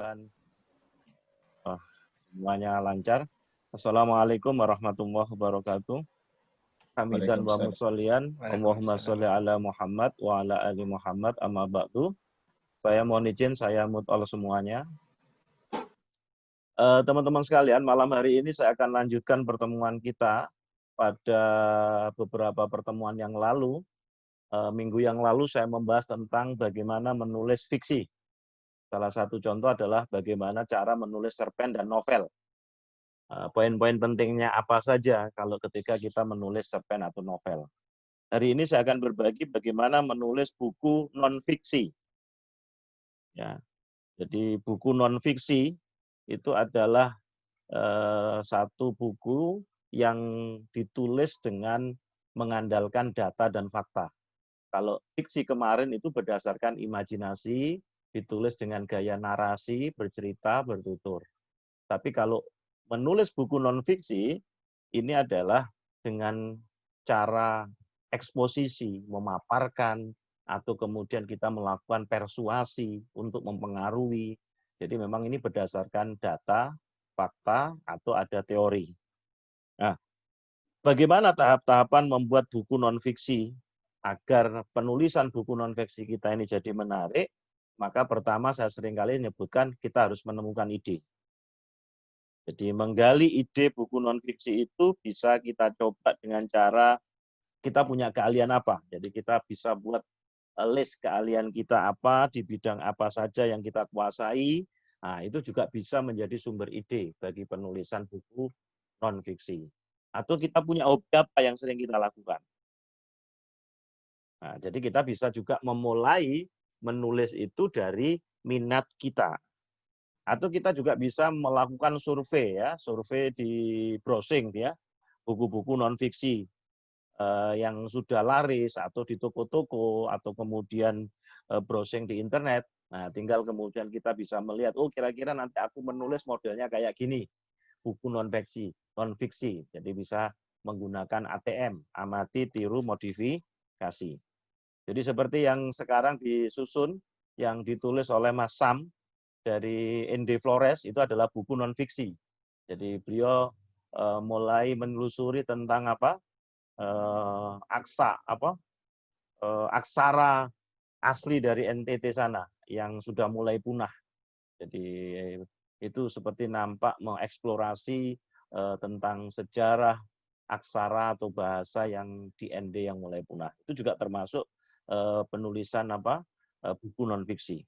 mudah-mudahan semuanya lancar. Assalamualaikum warahmatullahi wabarakatuh. Hamidan wa Waalaikumsalam. mutsolian, Allahumma sholli ala Muhammad wa ala ali Muhammad amma ba'du. Saya mohon izin, saya mut'al semuanya. Teman-teman sekalian, malam hari ini saya akan lanjutkan pertemuan kita pada beberapa pertemuan yang lalu. Minggu yang lalu saya membahas tentang bagaimana menulis fiksi. Salah satu contoh adalah bagaimana cara menulis cerpen dan novel. Poin-poin pentingnya apa saja kalau ketika kita menulis cerpen atau novel. Hari ini saya akan berbagi bagaimana menulis buku non-fiksi. Ya, jadi buku non-fiksi itu adalah satu buku yang ditulis dengan mengandalkan data dan fakta. Kalau fiksi kemarin itu berdasarkan imajinasi, ditulis dengan gaya narasi, bercerita, bertutur. Tapi kalau menulis buku non-fiksi, ini adalah dengan cara eksposisi, memaparkan, atau kemudian kita melakukan persuasi untuk mempengaruhi. Jadi memang ini berdasarkan data, fakta, atau ada teori. Nah, bagaimana tahap-tahapan membuat buku non-fiksi agar penulisan buku non-fiksi kita ini jadi menarik? Maka pertama saya seringkali menyebutkan kita harus menemukan ide. Jadi menggali ide buku non-fiksi itu bisa kita coba dengan cara kita punya keahlian apa. Jadi kita bisa buat list keahlian kita apa, di bidang apa saja yang kita kuasai. Nah, itu juga bisa menjadi sumber ide bagi penulisan buku non-fiksi. Atau kita punya hobi apa yang sering kita lakukan. Nah, jadi kita bisa juga memulai menulis itu dari minat kita. Atau kita juga bisa melakukan survei ya, survei di browsing ya, buku-buku non-fiksi yang sudah laris atau di toko-toko atau kemudian browsing di internet. Nah, tinggal kemudian kita bisa melihat, oh kira-kira nanti aku menulis modelnya kayak gini, buku non-fiksi. Jadi bisa menggunakan ATM, amati, tiru, modifikasi. Jadi seperti yang sekarang disusun, yang ditulis oleh Mas Sam, dari Ende Flores itu adalah buku non-fiksi. Jadi beliau mulai menelusuri tentang apa aksara asli dari NTT sana yang sudah mulai punah. Jadi itu seperti nampak mengeksplorasi tentang sejarah aksara atau bahasa yang di ND yang mulai punah. Itu juga termasuk penulisan buku non-fiksi.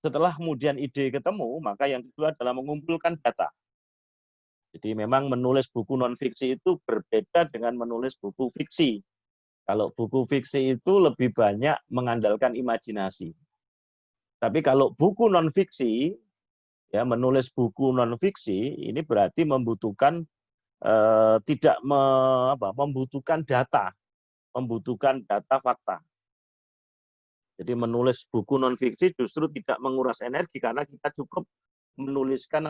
Setelah kemudian ide ketemu, maka yang kedua adalah mengumpulkan data. Jadi memang menulis buku non-fiksi itu berbeda dengan menulis buku fiksi. Kalau buku fiksi itu lebih banyak mengandalkan imajinasi. Tapi kalau buku non-fiksi, ya menulis buku non-fiksi, ini berarti membutuhkan tidak membutuhkan data fakta. Jadi menulis buku non-fiksi justru tidak menguras energi karena kita cukup menuliskan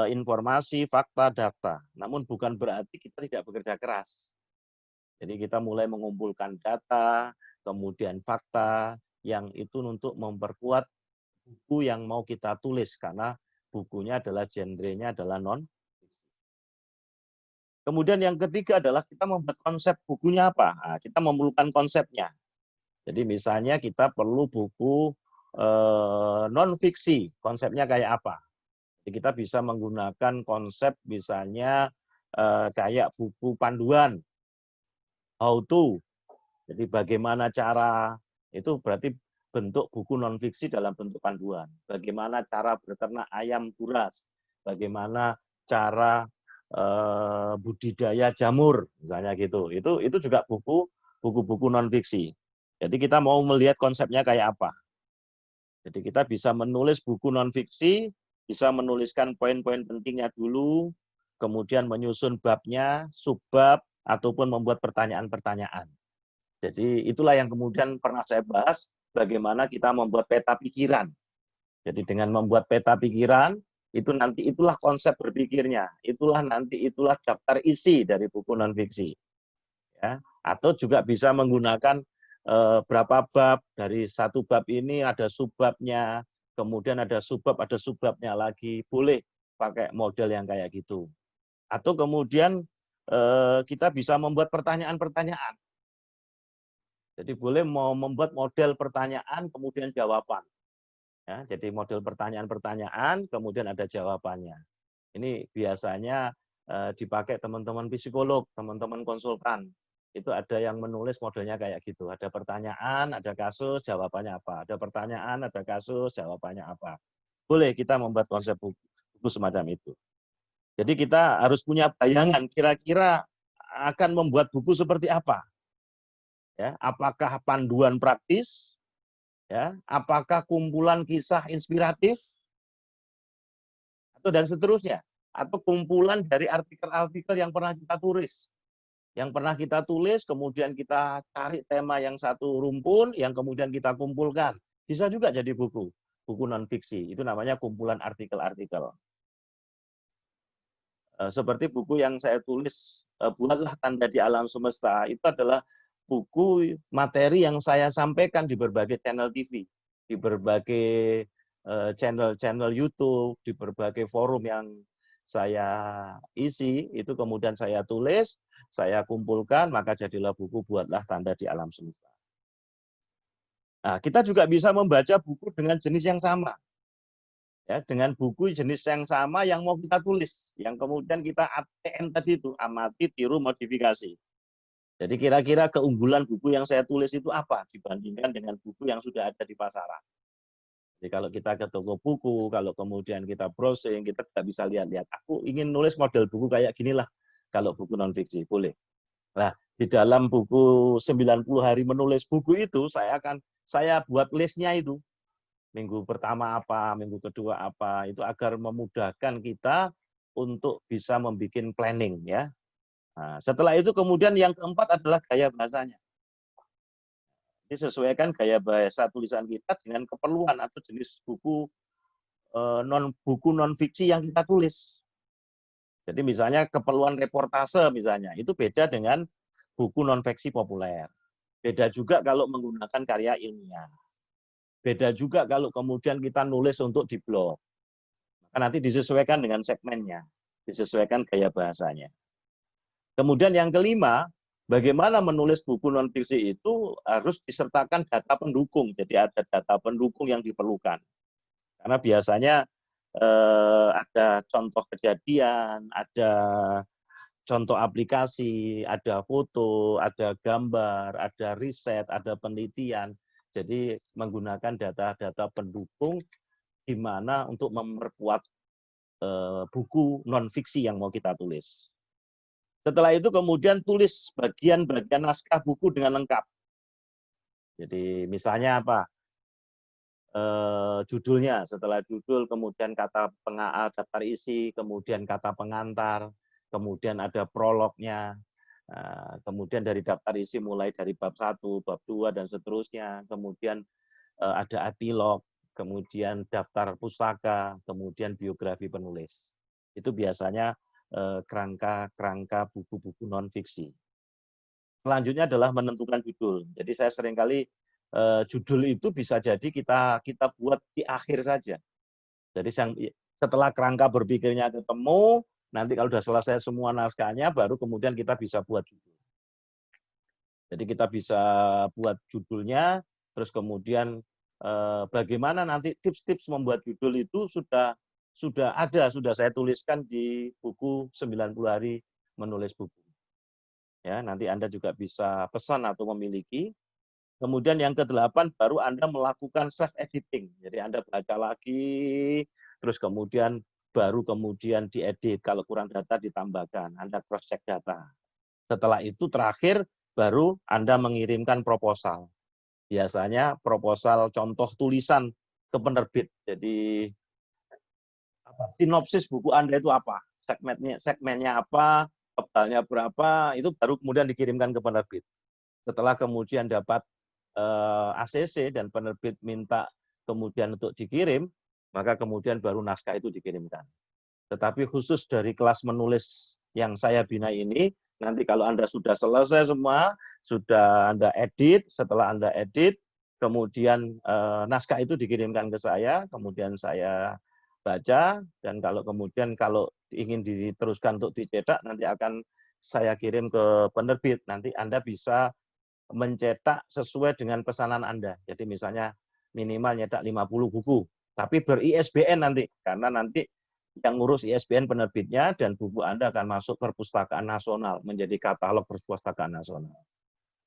informasi, fakta, data. Namun bukan berarti kita tidak bekerja keras. Jadi kita mulai mengumpulkan data, kemudian fakta, yang itu untuk memperkuat buku yang mau kita tulis karena bukunya adalah genrenya adalah non-fiksi. Kemudian yang ketiga adalah kita membuat konsep bukunya apa. Nah, kita memerlukan konsepnya. Jadi misalnya kita perlu buku non-fiksi, konsepnya kayak apa? Jadi kita bisa menggunakan konsep misalnya kayak buku panduan, how to. Jadi bagaimana cara, itu berarti bentuk buku non-fiksi dalam bentuk panduan. Bagaimana cara beternak ayam buras, bagaimana cara budidaya jamur, misalnya gitu. Itu juga buku-buku non-fiksi. Jadi kita mau melihat konsepnya kayak apa. Jadi kita bisa menulis buku non-fiksi, bisa menuliskan poin-poin pentingnya dulu, kemudian menyusun babnya, subbab, ataupun membuat pertanyaan-pertanyaan. Jadi itulah yang kemudian pernah saya bahas, bagaimana kita membuat peta pikiran. Jadi dengan membuat peta pikiran, itu nanti itulah konsep berpikirnya, itulah daftar isi dari buku non-fiksi. Ya. Atau juga bisa menggunakan berapa bab, dari satu bab ini ada subbabnya, kemudian ada subbabnya lagi, boleh pakai model yang kayak gitu. Atau kemudian kita bisa membuat pertanyaan-pertanyaan. Jadi boleh mau membuat model pertanyaan, kemudian jawaban. Ya, jadi model pertanyaan-pertanyaan, kemudian ada jawabannya. Ini biasanya dipakai teman-teman psikolog, teman-teman konsultan. Itu ada yang menulis modelnya kayak gitu. Ada pertanyaan, ada kasus, jawabannya apa. Ada pertanyaan, ada kasus, jawabannya apa. Boleh kita membuat konsep buku semacam itu. Jadi kita harus punya bayangan kira-kira akan membuat buku seperti apa. Ya, apakah panduan praktis, ya, apakah kumpulan kisah inspiratif, atau dan seterusnya, atau kumpulan dari artikel-artikel yang pernah kita tulis. Yang pernah kita tulis, kemudian kita cari tema yang satu rumpun, yang kemudian kita kumpulkan. Bisa juga jadi buku non-fiksi. Itu namanya kumpulan artikel-artikel. Seperti buku yang saya tulis, Buatlah Tanda di Alam Semesta, itu adalah buku materi yang saya sampaikan di berbagai channel TV, di berbagai channel YouTube, di berbagai forum yang saya isi, itu kemudian saya tulis, saya kumpulkan, maka jadilah buku Buatlah Tanda di Alam Semesta. Nah, kita juga bisa membaca buku dengan jenis yang sama. Ya, dengan buku jenis yang sama yang mau kita tulis, yang kemudian kita ATM tadi itu, amati, tiru, modifikasi. Jadi kira-kira keunggulan buku yang saya tulis itu apa dibandingkan dengan buku yang sudah ada di pasaran. Jadi kalau kita ke toko buku, kalau kemudian kita browsing, kita tidak bisa lihat-lihat. Aku ingin nulis model buku kayak ginilah. Kalau buku non-fiksi, boleh. Nah, di dalam buku 90 hari menulis buku itu, saya buat listnya itu. Minggu pertama apa, minggu kedua apa, itu agar memudahkan kita untuk bisa membuat planning ya. Nah, setelah itu kemudian yang keempat adalah gaya bahasanya. Disesuaikan gaya bahasa tulisan kita dengan keperluan atau jenis buku non fiksi yang kita tulis. Jadi misalnya keperluan reportase misalnya, itu beda dengan buku non fiksi populer. Beda juga kalau menggunakan karya ilmiah. Beda juga kalau kemudian kita nulis untuk di blog. Nanti disesuaikan dengan segmennya, disesuaikan gaya bahasanya. Kemudian yang kelima, bagaimana menulis buku non-fiksi itu harus disertakan data pendukung. Jadi ada data pendukung yang diperlukan. Karena biasanya ada contoh kejadian, ada contoh aplikasi, ada foto, ada gambar, ada riset, ada penelitian. Jadi menggunakan data-data pendukung di mana untuk memperkuat buku non-fiksi yang mau kita tulis. Setelah itu kemudian tulis bagian-bagian naskah buku dengan lengkap. Jadi misalnya apa? Judulnya, setelah judul kemudian kata daftar isi, kemudian kata pengantar, kemudian ada prolognya, kemudian dari daftar isi mulai dari bab 1, bab 2, dan seterusnya, kemudian ada epilog, kemudian daftar pustaka, kemudian biografi penulis. Itu biasanya kerangka buku-buku non-fiksi. Selanjutnya adalah menentukan judul. Jadi saya seringkali judul itu bisa jadi kita buat di akhir saja. Jadi setelah kerangka berpikirnya ketemu, nanti kalau sudah selesai semua naskahnya, baru kemudian kita bisa buat judul. Jadi kita bisa buat judulnya, terus kemudian bagaimana nanti tips-tips membuat judul itu sudah saya tuliskan di buku 90 hari menulis buku. Ya, nanti Anda juga bisa pesan atau memiliki. Kemudian yang ke-8 baru Anda melakukan self editing. Jadi Anda baca lagi, terus kemudian baru kemudian diedit, kalau kurang data ditambahkan, Anda cross check data. Setelah itu terakhir baru Anda mengirimkan proposal. Biasanya proposal contoh tulisan ke penerbit. Jadi sinopsis buku Anda itu apa? Segmennya apa? Tebalnya berapa? Itu baru kemudian dikirimkan ke penerbit. Setelah kemudian dapat ACC dan penerbit minta kemudian untuk dikirim, maka kemudian baru naskah itu dikirimkan. Tetapi khusus dari kelas menulis yang saya bina ini, nanti kalau Anda sudah selesai semua, sudah Anda edit, setelah Anda edit, kemudian naskah itu dikirimkan ke saya, kemudian saya baca, dan kalau ingin diteruskan untuk dicetak, nanti akan saya kirim ke penerbit. Nanti Anda bisa mencetak sesuai dengan pesanan Anda. Jadi misalnya minimal nyetak 50 buku, tapi ber-ISBN nanti, karena nanti yang ngurus ISBN penerbitnya, dan buku Anda akan masuk perpustakaan nasional, menjadi katalog perpustakaan nasional.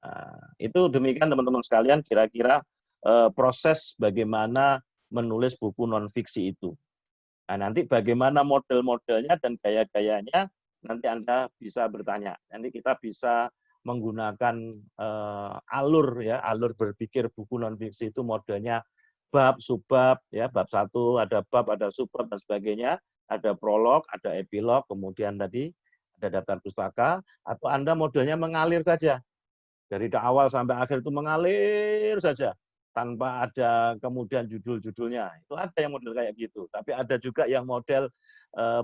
Nah, itu demikian teman-teman sekalian, kira-kira proses bagaimana menulis buku non-fiksi itu. Nah, nanti bagaimana model-modelnya dan gaya-gayanya, nanti Anda bisa bertanya. Nanti kita bisa menggunakan alur berpikir buku non-fiksi itu modelnya bab, subbab, ya, bab 1, ada bab, ada subbab, dan sebagainya, ada prolog, ada epilog, kemudian tadi ada daftar pustaka, atau Anda modelnya mengalir saja. Dari awal sampai akhir itu mengalir saja, tanpa ada kemudian judul-judulnya. Itu ada yang model kayak gitu. Tapi ada juga yang model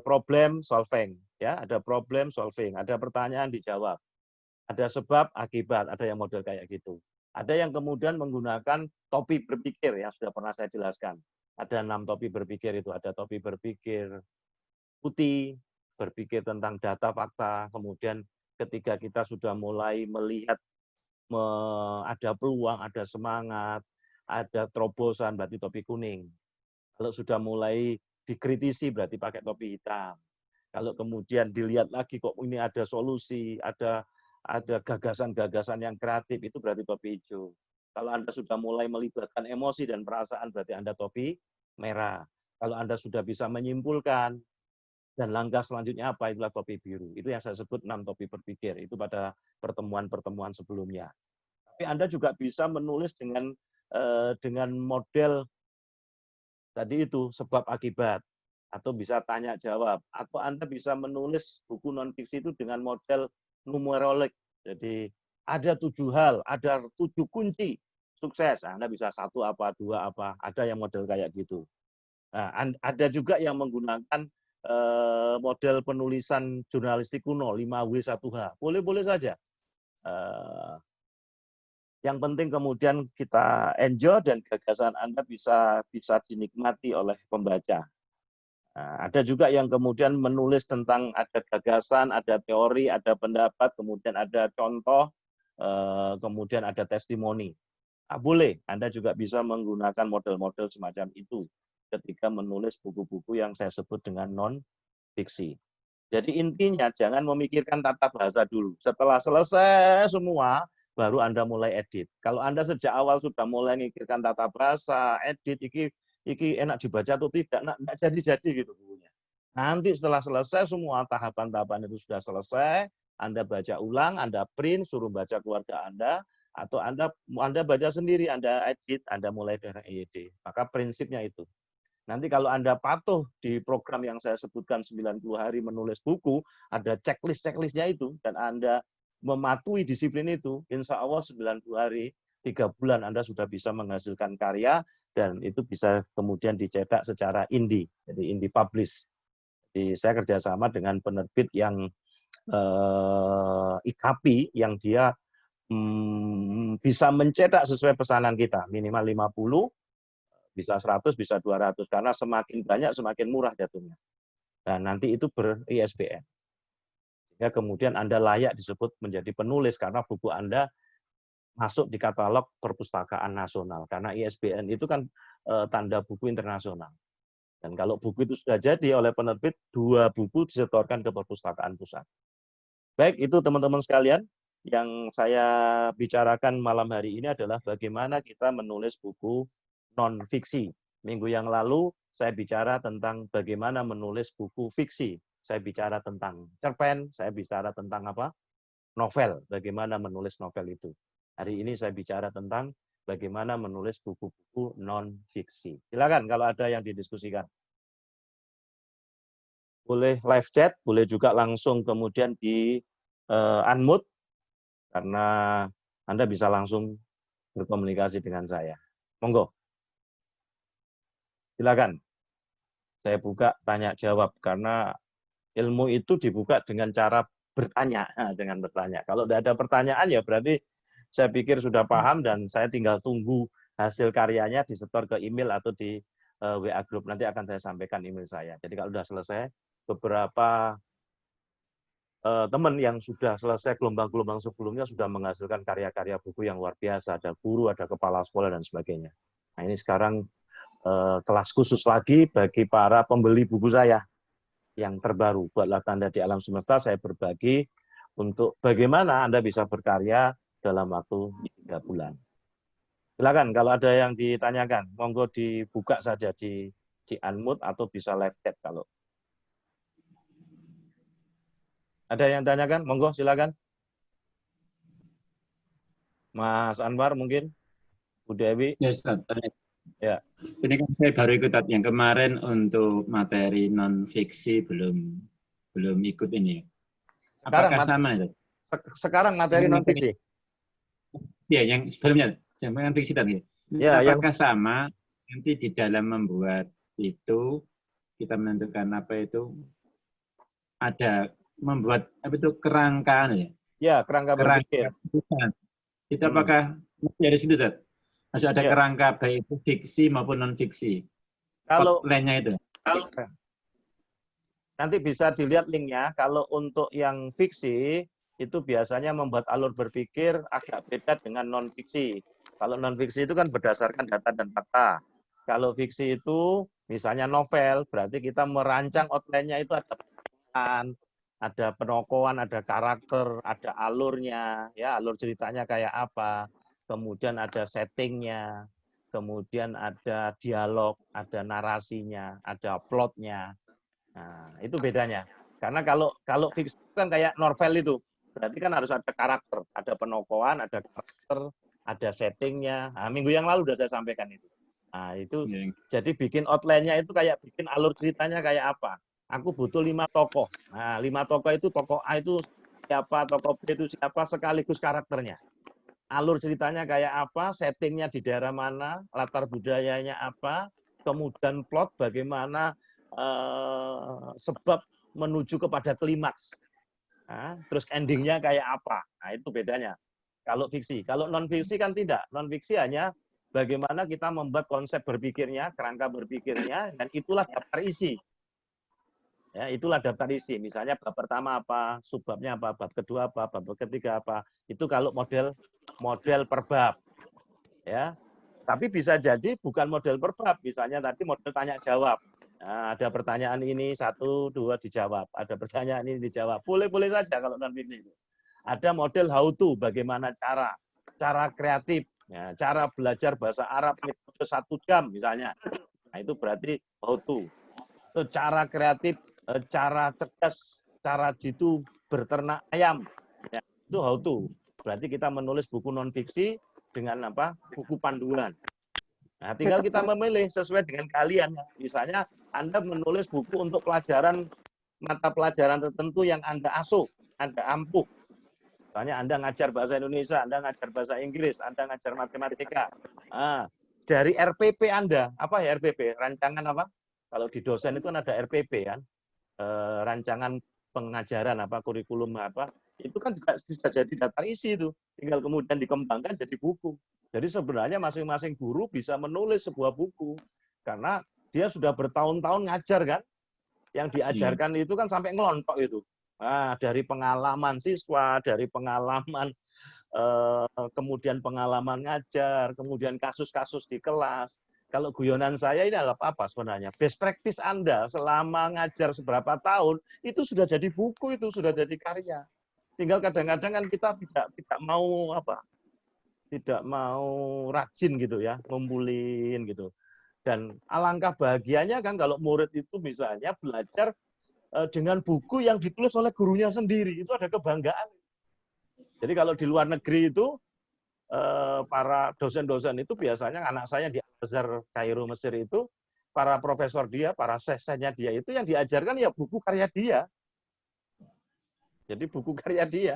problem solving, ya, ada problem solving, ada pertanyaan dijawab, ada sebab akibat, ada yang model kayak gitu. Ada yang kemudian menggunakan topi berpikir, yang sudah pernah saya jelaskan. Ada 6 topi berpikir itu, ada topi berpikir putih, berpikir tentang data fakta, kemudian ketika kita sudah mulai melihat ada peluang, ada semangat, ada terobosan, berarti topi kuning. Kalau sudah mulai dikritisi, berarti pakai topi hitam. Kalau kemudian dilihat lagi, kok ini ada solusi, ada gagasan-gagasan yang kreatif, itu berarti topi hijau. Kalau Anda sudah mulai melibatkan emosi dan perasaan, berarti Anda topi merah. Kalau Anda sudah bisa menyimpulkan, dan langkah selanjutnya apa, itulah topi biru. Itu yang saya sebut 6 topi berpikir. Itu pada pertemuan-pertemuan sebelumnya. Tapi Anda juga bisa menulis dengan model tadi itu, sebab akibat, atau bisa tanya jawab, atau Anda bisa menulis buku non fiksi itu dengan model numerolik. Jadi ada 7 hal, ada 7 kunci sukses. Anda bisa 1 apa, 2 apa, ada yang model kayak gitu. Nah, ada juga yang menggunakan model penulisan jurnalistik kuno, 5W1H. Boleh-boleh saja. Yang penting kemudian kita enjoy dan gagasan Anda bisa dinikmati oleh pembaca. Nah, ada juga yang kemudian menulis tentang ada gagasan, ada teori, ada pendapat, kemudian ada contoh, kemudian ada testimoni. Nah, boleh, Anda juga bisa menggunakan model-model semacam itu ketika menulis buku-buku yang saya sebut dengan non-fiksi. Jadi intinya jangan memikirkan tata bahasa dulu. Setelah selesai semua, baru Anda mulai edit. Kalau Anda sejak awal sudah mulai memikirkan tata bahasa, edit, iki enak dibaca atau tidak, enggak jadi-jadi gitu bukunya. Nanti setelah selesai semua tahapan-tahapan itu sudah selesai, Anda baca ulang, Anda print, suruh baca keluarga Anda, atau Anda baca sendiri, Anda edit, Anda mulai dari EYD. Maka prinsipnya itu. Nanti kalau Anda patuh di program yang saya sebutkan 90 hari menulis buku, ada checklist-checklistnya itu, dan Anda mematuhi disiplin itu, insya Allah 90 hari, 3 bulan Anda sudah bisa menghasilkan karya, dan itu bisa kemudian dicetak secara indie, jadi indie publish. Jadi saya kerjasama dengan penerbit yang IKAPI, yang dia bisa mencetak sesuai pesanan kita, minimal 50, bisa 100, bisa 200, karena semakin banyak semakin murah jatuhnya. Dan nanti itu ber-ISBN. Sehingga kemudian Anda layak disebut menjadi penulis karena buku Anda masuk di katalog perpustakaan nasional. Karena ISBN itu kan tanda buku internasional. Dan kalau buku itu sudah jadi oleh penerbit, 2 buku disetorkan ke perpustakaan pusat. Baik, itu teman-teman sekalian, yang saya bicarakan malam hari ini adalah bagaimana kita menulis buku non-fiksi. Minggu yang lalu saya bicara tentang bagaimana menulis buku fiksi. Saya bicara tentang cerpen, saya bicara tentang apa? Novel, bagaimana menulis novel itu. Hari ini saya bicara tentang bagaimana menulis buku-buku non-fiksi. Silakan kalau ada yang didiskusikan. Boleh live chat, boleh juga langsung kemudian di unmute, karena Anda bisa langsung berkomunikasi dengan saya. Monggo. Silakan. Saya buka tanya jawab, karena ilmu itu dibuka dengan cara bertanya, dengan bertanya. Kalau tidak ada pertanyaan ya berarti saya pikir sudah paham dan saya tinggal tunggu hasil karyanya disetor ke email atau di WA group. Nanti akan saya sampaikan email saya. Jadi kalau sudah selesai, beberapa teman yang sudah selesai gelombang-gelombang sebelumnya sudah menghasilkan karya-karya buku yang luar biasa. Ada guru, ada kepala sekolah, dan sebagainya. Nah, ini sekarang kelas khusus lagi bagi para pembeli buku saya yang terbaru. Buatlah Tanda di Alam Semesta, saya berbagi untuk bagaimana Anda bisa berkarya dalam waktu 3 bulan. Silakan kalau ada yang ditanyakan, monggo dibuka saja di unmute atau bisa live chat kalau. Ada yang tanyakan? Monggo silakan. Mas Anwar mungkin, Bu Dewi. Ya, Ustaz. Ya. Ini kan saya baru ikut yang kemarin untuk materi non fiksi belum ikut ini. Apakah sama itu? Sekarang materi non fiksi. Ya, yang sebelumnya yang non fiksi tadi. Ya, apakah sama nanti di dalam membuat itu kita menentukan apa itu ada membuat apa itu kerangka ya? Ya, kerangka berpikir. Itu apakah dari situ, Dad? Masih ada kerangka baik itu fiksi maupun non fiksi. Kalau lainnya itu. Nanti bisa dilihat linknya. Kalau untuk yang fiksi itu biasanya membuat alur berpikir agak beda dengan non fiksi. Kalau non fiksi itu kan berdasarkan data dan fakta. Kalau fiksi itu misalnya novel, berarti kita merancang outline-nya itu ada penokohan, ada karakter, ada alurnya, ya alur ceritanya kayak apa, kemudian ada settingnya, kemudian ada dialog, ada narasinya, ada plotnya. Nah, itu bedanya. Karena kalau fiksi kan kayak novel itu, berarti kan harus ada karakter, ada penokohan, ada karakter, ada settingnya. Nah, minggu yang lalu sudah saya sampaikan itu. Nah, itu jadi bikin outline-nya itu kayak bikin alur ceritanya kayak apa. Aku butuh 5 tokoh. Nah, 5 tokoh itu tokoh A itu siapa, tokoh B itu siapa, sekaligus karakternya. Alur ceritanya kayak apa, settingnya di daerah mana, latar budayanya apa, kemudian plot bagaimana sebab menuju kepada klimaks. Nah, terus endingnya kayak apa. Nah, itu bedanya. Kalau fiksi. Kalau non-fiksi kan tidak. Non-fiksi hanya bagaimana kita membuat konsep berpikirnya, kerangka berpikirnya, dan itulah daftar isi. Ya, itulah daftar isi. Misalnya bab pertama apa, subbabnya apa, bab kedua apa, bab ketiga apa. Itu kalau model per bab. Ya. Tapi bisa jadi bukan model per bab, misalnya tadi model tanya jawab. Nah, ada pertanyaan ini 1, 2 dijawab, ada pertanyaan ini dijawab. Boleh-boleh saja kalau non fiksi itu. Ada model how to, bagaimana cara kreatif, ya, cara belajar bahasa Arab metode 1 jam misalnya. Nah, itu berarti how to. Itu cara kreatif, cara cerdas, cara jitu berternak ayam. Ya, itu how to. Berarti kita menulis buku non fiksi dengan apa? Buku panduan. Nah, tinggal kita memilih sesuai dengan kalian. Misalnya Anda menulis buku untuk pelajaran mata pelajaran tertentu yang Anda asuh, Anda ampuh. Misalnya Anda ngajar bahasa Indonesia, Anda ngajar bahasa Inggris, Anda ngajar matematika. Nah, dari RPP Anda, apa ya RPP? Rancangan apa? Kalau di dosen itu kan ada RPP kan, rancangan pengajaran apa, kurikulum apa, itu kan juga bisa jadi daftar isi itu. Tinggal kemudian dikembangkan jadi buku. Jadi sebenarnya masing-masing guru bisa menulis sebuah buku. Karena dia sudah bertahun-tahun ngajar kan. Yang diajarkan itu kan sampai ngelontok itu. Nah, dari pengalaman siswa, dari pengalaman kemudian pengalaman ngajar, kemudian kasus-kasus di kelas. Kalau guyonan saya ini adalah apa sebenarnya? Best practice Anda selama ngajar seberapa tahun, itu sudah jadi buku, itu sudah jadi karya. Tinggal kadang-kadang kan kita tidak mau apa? Tidak mau rajin gitu ya, ngumpulin gitu. Dan alangkah bahagianya kan kalau murid itu misalnya belajar dengan buku yang ditulis oleh gurunya sendiri, itu ada kebanggaan. Jadi kalau di luar negeri itu para dosen-dosen itu biasanya anak saya di Al-Azhar Kairo Mesir itu para profesor dia, para sesenya dia itu yang diajarkan ya buku karya dia. Jadi buku karya dia.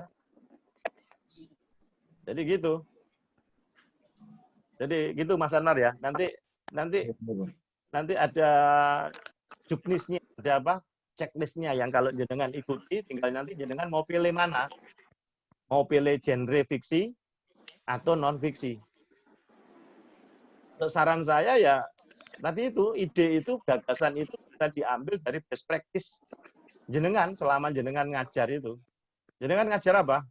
Jadi gitu. Jadi gitu Mas Anar ya. Nanti ada juknisnya, ada apa? Checklistnya yang kalau jenengan ikuti, tinggal nanti jenengan mau pilih mana. Mau pilih genre fiksi atau non fiksi. Saran saya ya tadi itu, ide itu, gagasan itu bisa diambil dari best practice jenengan selama jenengan ngajar itu. Jenengan ngajar apa?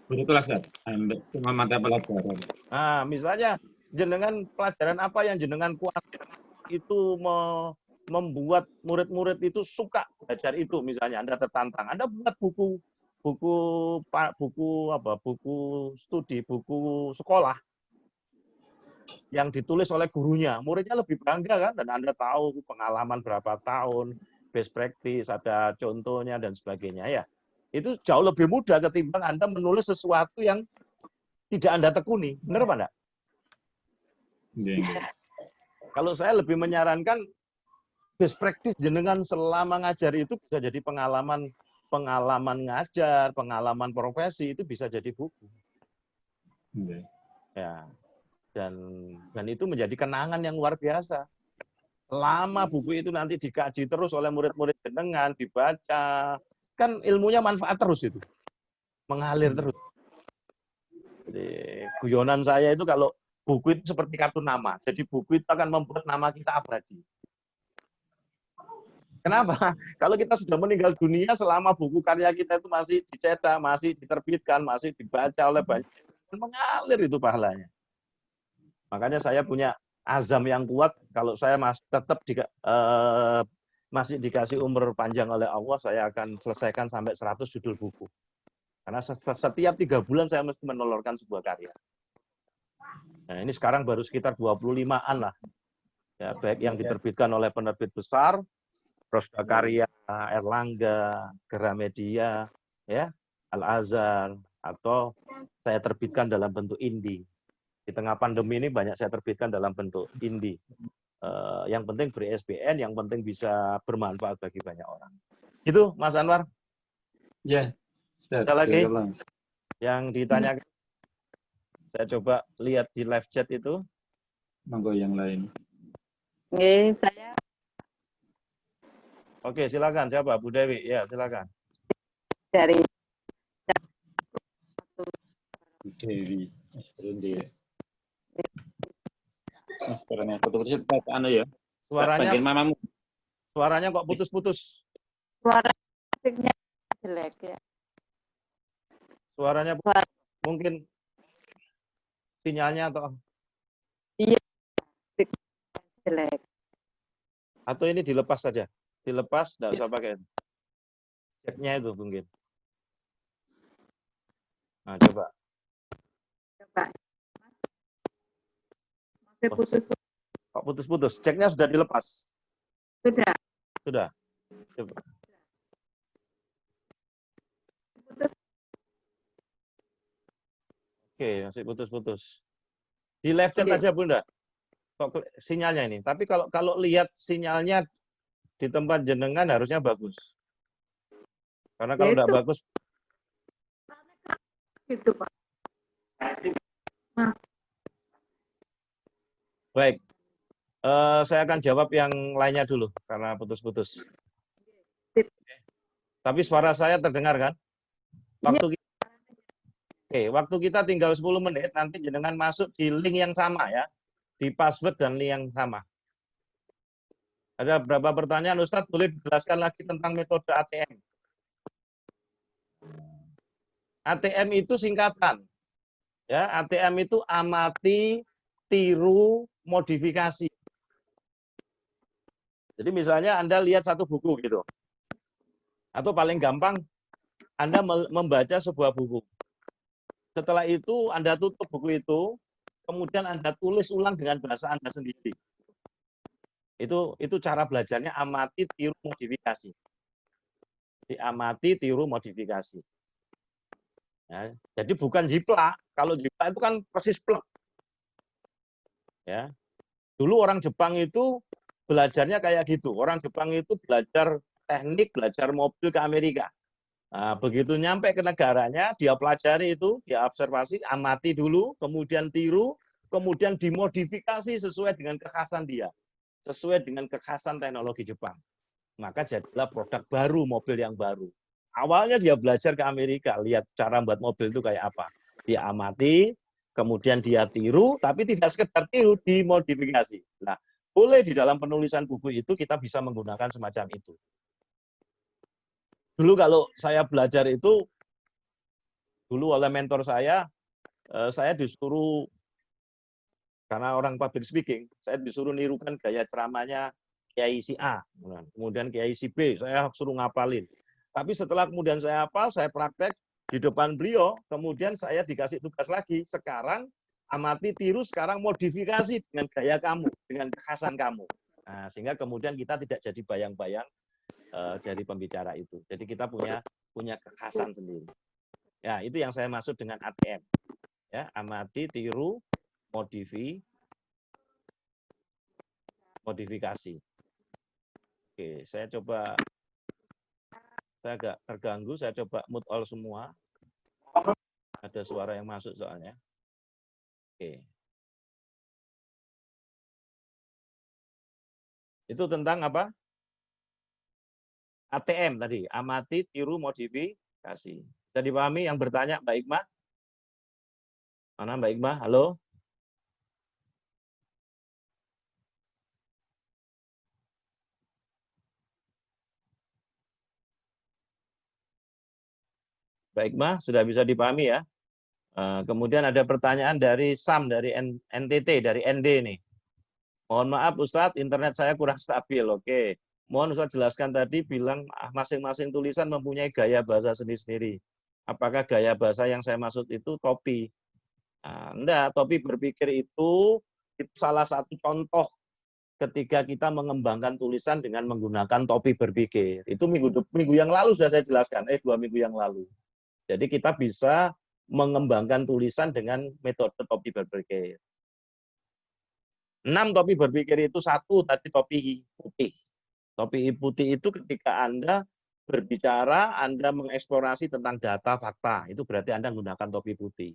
Guru kelas kan, ambil semua mata pelajaran. Nah, misalnya jenengan pelajaran apa yang jenengan kuasai itu membuat murid-murid itu suka belajar itu, misalnya Anda tertantang, Anda buat buku studi, buku sekolah yang ditulis oleh gurunya, muridnya lebih bangga kan, dan Anda tahu pengalaman berapa tahun, best practice, ada contohnya dan sebagainya ya. Itu jauh lebih mudah ketimbang Anda menulis sesuatu yang tidak Anda tekuni. Benar apa enggak? Kalau saya lebih menyarankan best practice jenengan selama ngajar itu bisa jadi pengalaman ngajar, pengalaman profesi, itu bisa jadi buku. Ya. Dan itu menjadi kenangan yang luar biasa. Lama buku itu nanti dikaji terus oleh murid-murid jenengan, dibaca, kan ilmunya manfaat terus itu, mengalir terus. Jadi guyonan saya itu kalau buku itu seperti kartu nama, jadi buku itu akan membuat nama kita abadi. Kenapa? Kalau kita sudah meninggal dunia, selama buku karya kita itu masih dicetak, masih diterbitkan, masih dibaca oleh banyak, mengalir itu pahalanya. Makanya saya punya azam yang kuat, kalau saya masih dikasih umur panjang oleh Allah, saya akan selesaikan sampai 100 judul buku. Karena setiap 3 bulan saya mesti menelurkan sebuah karya. Nah, ini sekarang baru sekitar 25-an lah. Ya, baik yang diterbitkan oleh penerbit besar, Prosda Karya, Erlangga, Gramedia, ya, Al-Azhar, atau saya terbitkan dalam bentuk indie. Di tengah pandemi ini banyak saya terbitkan dalam bentuk indie. Yang penting ber-ISBN, yang penting bisa bermanfaat bagi banyak orang. Itu, Mas Anwar. Ya, ada lagi yang ditanyakan. Saya coba lihat di live chat itu. Monggo yang lain. Saya. Oke, silakan. Siapa? Bu Dewi. Ya, silakan. Dari Bu Dewi. Suaranya putus-putus ya. Suaranya kok putus-putus. Suaranya jelek ya. Suaranya mungkin sinyalnya atau iya jelek. Atau ini dilepas saja. Dilepas, enggak usah pakai. Chatnya itu mungkin. Nah, coba. Masih putus-putus. Kok putus-putus? Ceknya sudah dilepas? Sudah. Sudah. Coba. Oke, masih putus-putus. Di live chat aja, Bunda. Kok sinyalnya ini. Tapi kalau lihat sinyalnya di tempat jenengan harusnya bagus. Karena kalau tidak bagus. Itu, Pak. Baik. Saya akan jawab yang lainnya dulu karena putus-putus. Tapi suara saya terdengar kan? Waktu kita tinggal 10 menit, nanti jenengan masuk di link yang sama ya. Di password dan link yang sama. Ada berapa pertanyaan, Ustadz? Boleh dijelaskan lagi tentang metode ATM? ATM itu singkatan. Ya, ATM itu amati, tiru, modifikasi. Jadi misalnya Anda lihat satu buku gitu. Atau paling gampang, Anda membaca sebuah buku. Setelah itu Anda tutup buku itu, kemudian Anda tulis ulang dengan bahasa Anda sendiri. Itu cara belajarnya amati, tiru, modifikasi. Diamati, tiru, modifikasi. Ya, jadi bukan jiplak. Kalau jiplak itu kan persis plek. Ya. Dulu orang Jepang itu belajarnya kayak gitu. Orang Jepang itu belajar teknik, belajar mobil ke Amerika. Nah, begitu nyampe ke negaranya, dia pelajari itu, dia observasi, amati dulu, kemudian tiru, kemudian dimodifikasi sesuai dengan kekhasan dia. Sesuai dengan kekhasan teknologi Jepang. Maka jadilah produk baru, mobil yang baru. Awalnya dia belajar ke Amerika, lihat cara buat mobil itu kayak apa. Dia amati, kemudian dia tiru, tapi tidak sekedar tiru, dimodifikasi. Nah, boleh di dalam penulisan buku itu kita bisa menggunakan semacam itu. Dulu kalau saya belajar itu, dulu oleh mentor saya disuruh, karena orang public speaking, saya disuruh nirukan gaya ceramahnya Kiai si A, kemudian Kiai si B, saya suruh ngapalin. Tapi setelah kemudian saya hafal, saya praktek di depan beliau, kemudian saya dikasih tugas lagi, sekarang amati, tiru, sekarang modifikasi dengan gaya kamu, dengan kekhasan kamu. Nah, sehingga kemudian kita tidak jadi bayang-bayang dari pembicara itu. Jadi kita punya kekhasan sendiri. Ya, itu yang saya maksud dengan ATM. Ya, amati, tiru, modifikasi. Oke, saya agak terganggu, saya coba mute all semua. Ada suara yang masuk soalnya. Oke. Itu tentang apa? ATM tadi, amati, tiru, modifikasi. Bisa dipahami yang bertanya, Mbak Iqmah? Mana Mbak Iqmah? Halo? Mbak Iqmah, sudah bisa dipahami ya? Kemudian ada pertanyaan dari Sam, dari NTT, dari ND nih. Mohon maaf Ustadz, internet saya kurang stabil. Oke. Mohon Ustadz jelaskan tadi bilang masing-masing tulisan mempunyai gaya bahasa sendiri-sendiri. Apakah gaya bahasa yang saya maksud itu topi? Nah, enggak, topi berpikir itu salah satu contoh ketika kita mengembangkan tulisan dengan menggunakan topi berpikir. Itu minggu yang lalu sudah saya jelaskan, 2 minggu yang lalu. Jadi kita bisa mengembangkan tulisan dengan metode topi berpikir. 6 topi berpikir itu, 1 tadi topi putih. Topi putih itu ketika Anda berbicara, Anda mengeksplorasi tentang data, fakta. Itu berarti Anda menggunakan topi putih.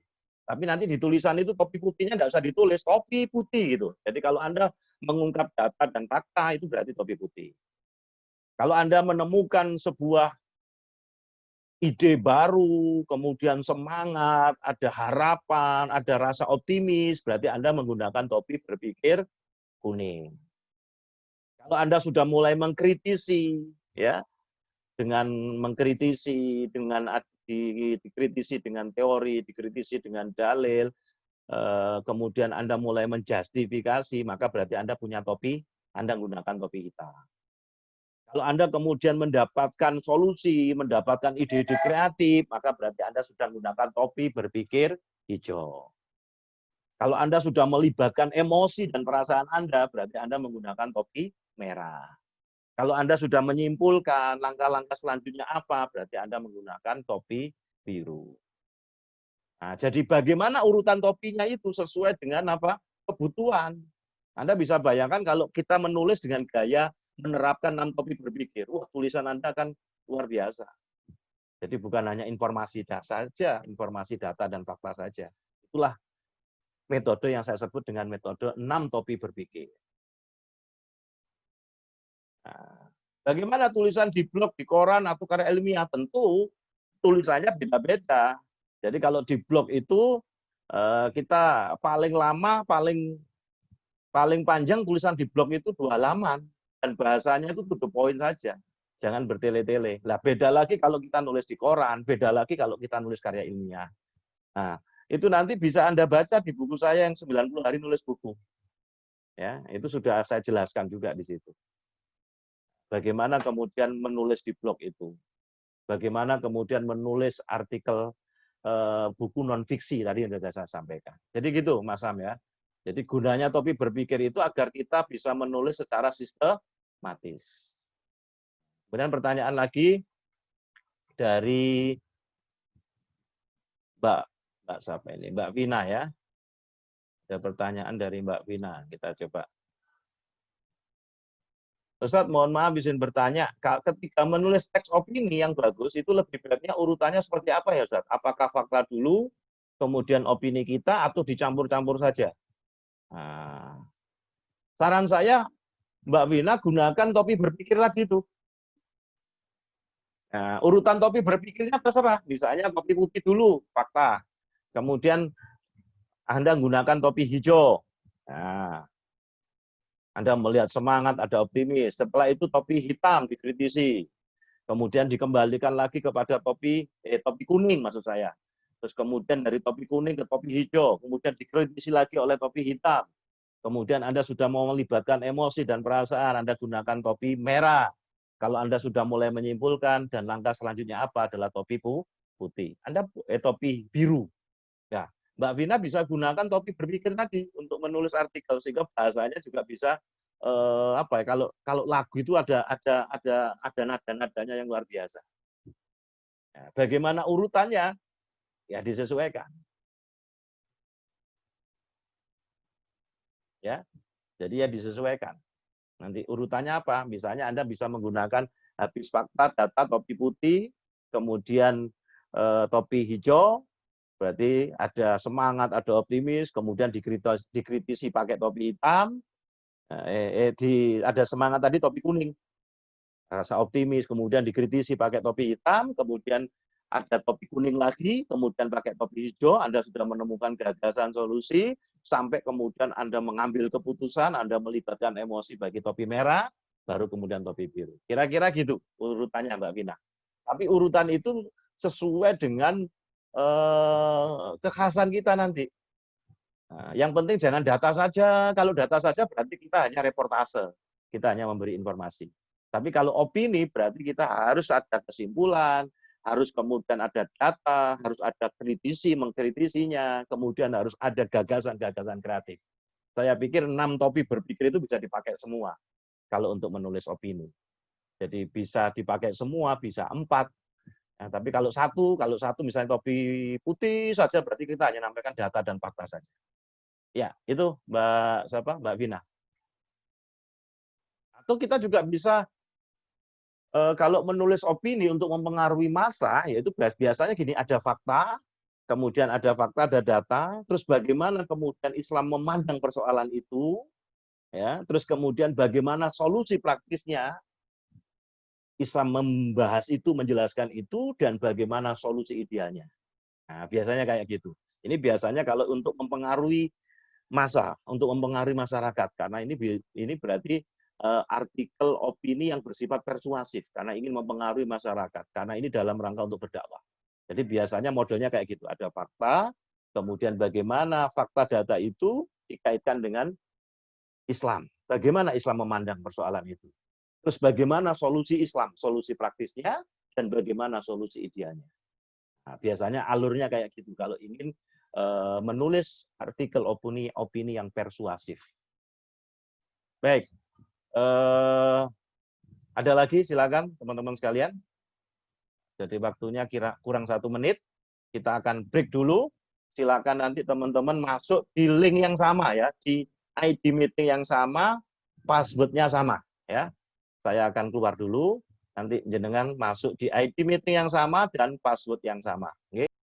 Tapi nanti di tulisan itu topi putihnya tidak usah ditulis, topi putih gitu. Jadi kalau Anda mengungkap data dan fakta, itu berarti topi putih. Kalau Anda menemukan sebuah ide baru, kemudian semangat, ada harapan, ada rasa optimis, berarti Anda menggunakan topi berpikir kuning. Kalau Anda sudah mulai mengkritisi, ya, dengan mengkritisi, dengan dikritisi dengan teori, dikritisi dengan dalil, kemudian Anda mulai menjustifikasi, maka berarti Anda punya topi, Anda menggunakan topi hitam. Kalau Anda kemudian mendapatkan solusi, mendapatkan ide-ide kreatif, maka berarti Anda sudah menggunakan topi berpikir hijau. Kalau Anda sudah melibatkan emosi dan perasaan Anda, berarti Anda menggunakan topi merah. Kalau Anda sudah menyimpulkan langkah-langkah selanjutnya apa, berarti Anda menggunakan topi biru. Nah, jadi bagaimana urutan topinya itu sesuai dengan apa? Kebutuhan. Anda bisa bayangkan kalau kita menulis dengan gaya menerapkan 6 topi berpikir, wah tulisan Anda kan luar biasa. Jadi bukan hanya informasi saja, informasi data dan fakta saja. Itulah metode yang saya sebut dengan metode 6 topi berpikir. Nah, bagaimana tulisan di blog, di koran, atau karya ilmiah? Tentu tulisannya beda-beda. Jadi kalau di blog itu kita paling lama, paling panjang tulisan di blog itu 2 halaman. Dan bahasanya itu to the point saja. Jangan bertele-tele. Nah, beda lagi kalau kita nulis di koran, beda lagi kalau kita nulis karya ilmiah. Nah, itu nanti bisa Anda baca di buku saya yang 90 hari nulis buku. Ya, itu sudah saya jelaskan juga di situ. Bagaimana kemudian menulis di blog itu. Bagaimana kemudian menulis artikel buku non-fiksi tadi yang sudah saya sampaikan. Jadi gitu, Mas Sam ya. Jadi gunanya topi berpikir itu agar kita bisa menulis secara sistematis. Kemudian pertanyaan lagi dari Mbak siapa ini? Mbak Vina ya. Ada pertanyaan dari Mbak Vina. Kita coba. Ustadz, mohon maaf izin bertanya, ketika menulis teks opini yang bagus, itu lebih baiknya urutannya seperti apa ya Ustadz? Apakah fakta dulu, kemudian opini kita, atau dicampur-campur saja? Nah, saran saya, Mbak Vina gunakan topi berpikir lagi tuh. Nah, urutan topi berpikirnya terserah. Misalnya topi putih dulu, fakta. Kemudian Anda menggunakan topi hijau. Nah, Anda melihat semangat, ada optimis. Setelah itu topi hitam dikritisi. Kemudian dikembalikan lagi kepada topi kuning maksud saya. Terus kemudian dari topi kuning ke topi hijau. Kemudian dikritisi lagi oleh topi hitam. Kemudian Anda sudah mau melibatkan emosi dan perasaan, Anda gunakan topi merah. Kalau Anda sudah mulai menyimpulkan dan langkah selanjutnya apa adalah topi putih. Topi biru. Ya, Mbak Vina bisa gunakan topi berpikir tadi untuk menulis artikel sehingga bahasanya juga bisa kalau lagu itu ada nada-nadanya yang luar biasa. Ya, bagaimana urutannya? Ya disesuaikan. Ya, jadi ya disesuaikan. Nanti urutannya apa? Misalnya Anda bisa menggunakan habis fakta, data, topi putih, kemudian topi hijau, berarti ada semangat, ada optimis, kemudian dikritisi pakai topi hitam, ada semangat tadi topi kuning, rasa optimis, kemudian dikritisi pakai topi hitam, kemudian ada topi kuning lagi, kemudian pakai topi hijau, Anda sudah menemukan gagasan solusi, sampai kemudian Anda mengambil keputusan, Anda melibatkan emosi bagi topi merah, baru kemudian topi biru. Kira-kira gitu urutannya Mbak Vina. Tapi urutan itu sesuai dengan kekhasan kita nanti. Nah, yang penting jangan data saja. Kalau data saja berarti kita hanya reportase, kita hanya memberi informasi. Tapi kalau opini berarti kita harus ada kesimpulan, harus kemudian ada data, harus ada kritisi, mengkritisinya, kemudian harus ada gagasan-gagasan kreatif. Saya pikir 6 topi berpikir itu bisa dipakai semua kalau untuk menulis opini. Jadi bisa dipakai semua, bisa 4. Nah, tapi kalau satu misalnya topi putih saja berarti kita hanya menyampaikan data dan fakta saja. Ya, itu Mbak Vina. Atau kita juga bisa kalau menulis opini untuk mempengaruhi massa, yaitu biasanya gini, ada fakta, kemudian ada fakta, ada data, terus bagaimana kemudian Islam memandang persoalan itu, ya, terus kemudian bagaimana solusi praktisnya, Islam membahas itu, menjelaskan itu, dan bagaimana solusi idealnya. Nah, biasanya kayak gitu. Ini biasanya kalau untuk mempengaruhi massa, untuk mempengaruhi masyarakat, karena ini berarti artikel opini yang bersifat persuasif, karena ingin mempengaruhi masyarakat, karena ini dalam rangka untuk berdakwah. Jadi biasanya modelnya kayak gitu, ada fakta, kemudian bagaimana fakta data itu dikaitkan dengan Islam. Bagaimana Islam memandang persoalan itu. Terus bagaimana solusi Islam, solusi praktisnya, dan bagaimana solusi idealnya. Nah, biasanya alurnya kayak gitu kalau ingin menulis artikel opini yang persuasif. Baik, ada lagi silakan teman-teman sekalian. Jadi waktunya kurang 1 menit, kita akan break dulu. Silakan nanti teman-teman masuk di link yang sama ya, di ID meeting yang sama, passwordnya sama ya. Saya akan keluar dulu, nanti jenengan masuk di ID meeting yang sama dan password yang sama. Oke?